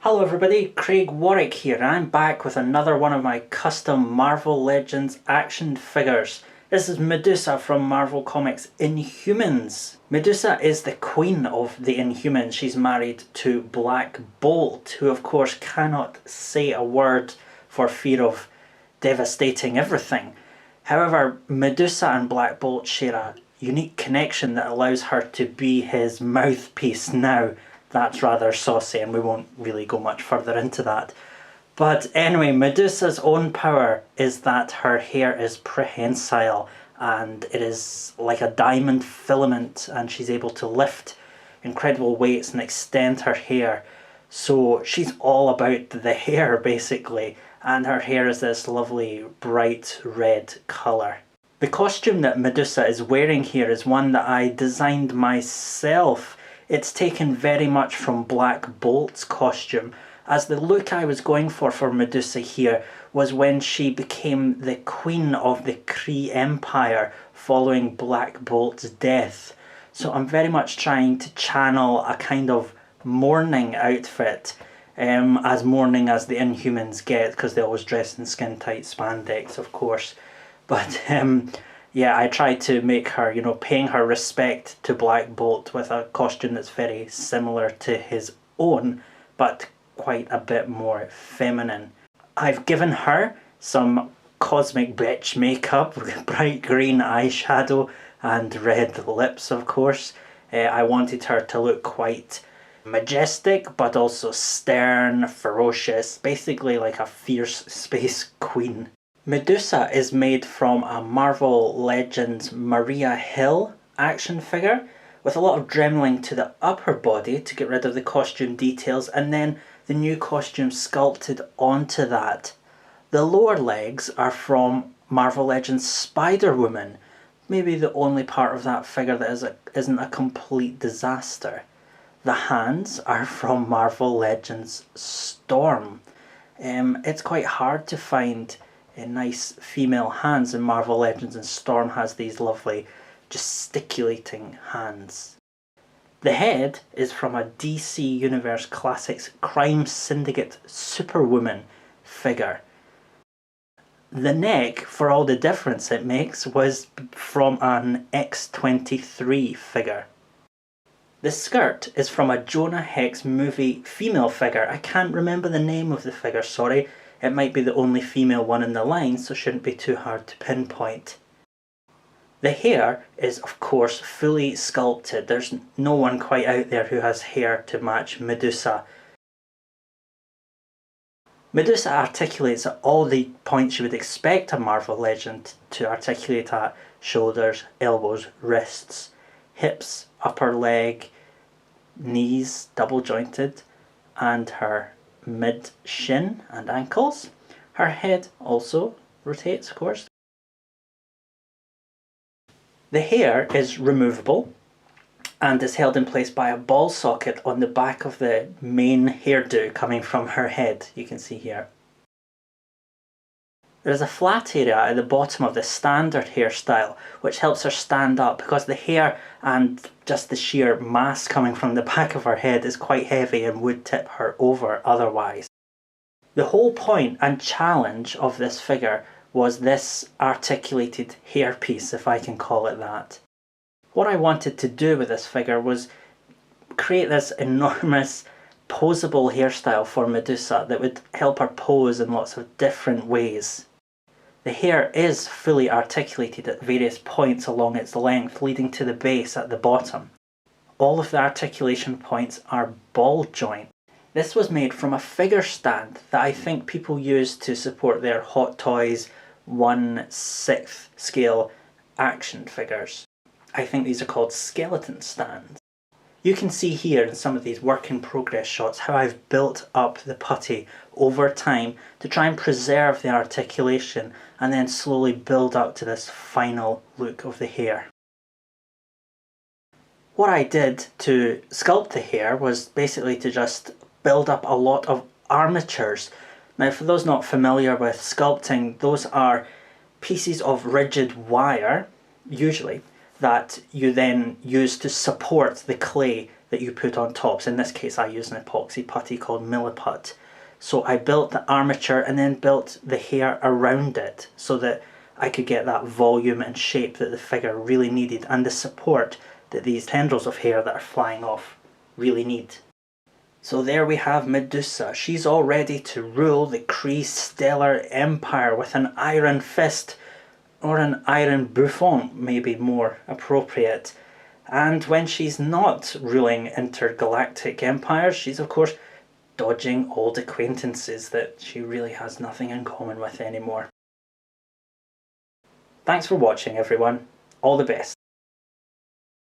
Hello everybody, Craig Warrack here. I'm back with another one of my custom Marvel Legends action figures. This is Medusa from Marvel Comics Inhumans. Medusa is the queen of the Inhumans. She's married to Black Bolt, who of course cannot say a word for fear of devastating everything. However, Medusa and Black Bolt share a unique connection that allows her to be his mouthpiece now. That's rather saucy and we won't really go much further into that. But anyway, Medusa's own power is that her hair is prehensile and it is like a diamond filament, and she's able to lift incredible weights and extend her hair. So she's all about the hair basically, and her hair is this lovely bright red colour. The costume that Medusa is wearing here is one that I designed myself. It's taken very much from Black Bolt's costume, as the look I was going for Medusa here was when she became the queen of the Kree Empire following Black Bolt's death. So I'm very much trying to channel a kind of mourning outfit, as mourning as the Inhumans get, because they always dress in skin-tight spandex, of course. But yeah, I tried to make her, paying her respect to Black Bolt with a costume that's very similar to his own, but quite a bit more feminine. I've given her some cosmic bitch makeup with bright green eyeshadow and red lips, of course. I wanted her to look quite majestic, but also stern, ferocious, basically like a fierce space queen. Medusa is made from a Marvel Legends Maria Hill action figure with a lot of dremeling to the upper body to get rid of the costume details, and then the new costume sculpted onto that. The lower legs are from Marvel Legends Spider-Woman, maybe the only part of that figure that isn't a complete disaster. The hands are from Marvel Legends Storm. It's quite hard to find nice female hands in Marvel Legends, and Storm has these lovely gesticulating hands. The head is from a DC Universe Classics Crime Syndicate Superwoman figure. The neck, for all the difference it makes, was from an X-23 figure. The skirt is from a Jonah Hex movie female figure. I can't remember the name of the figure, sorry. It might be the only female one in the line, so shouldn't be too hard to pinpoint. The hair is, of course, fully sculpted. There's no one quite out there who has hair to match Medusa. Medusa articulates at all the points you would expect a Marvel Legend to articulate at: shoulders, elbows, wrists, hips, upper leg, knees, double jointed, and her mid-shin and ankles. Her head also rotates, of course. The hair is removable and is held in place by a ball socket on the back of the main hairdo coming from her head, you can see here. There is a flat area at the bottom of the standard hairstyle, which helps her stand up because the hair and just the sheer mass coming from the back of her head is quite heavy and would tip her over otherwise. The whole point and challenge of this figure was this articulated hairpiece, if I can call it that. What I wanted to do with this figure was create this enormous posable hairstyle for Medusa that would help her pose in lots of different ways. The hair is fully articulated at various points along its length, leading to the base at the bottom. All of the articulation points are ball joint. This was made from a figure stand that I think people use to support their Hot Toys 1/6 scale action figures. I think these are called skeleton stands. You can see here in some of these work in progress shots how I've built up the putty over time to try and preserve the articulation and then slowly build up to this final look of the hair. What I did to sculpt the hair was basically to just build up a lot of armatures. Now, for those not familiar with sculpting, those are pieces of rigid wire, usually, that you then use to support the clay that you put on tops. In this case I use an epoxy putty called Milliput. So I built the armature and then built the hair around it so that I could get that volume and shape that the figure really needed, and the support that these tendrils of hair that are flying off really need. So there we have Medusa. She's all ready to rule the Kree Stellar Empire with an iron fist, or an iron bouffant may be more appropriate. And when she's not ruling intergalactic empires, she's of course dodging old acquaintances that she really has nothing in common with anymore. Thanks for watching everyone. All the best.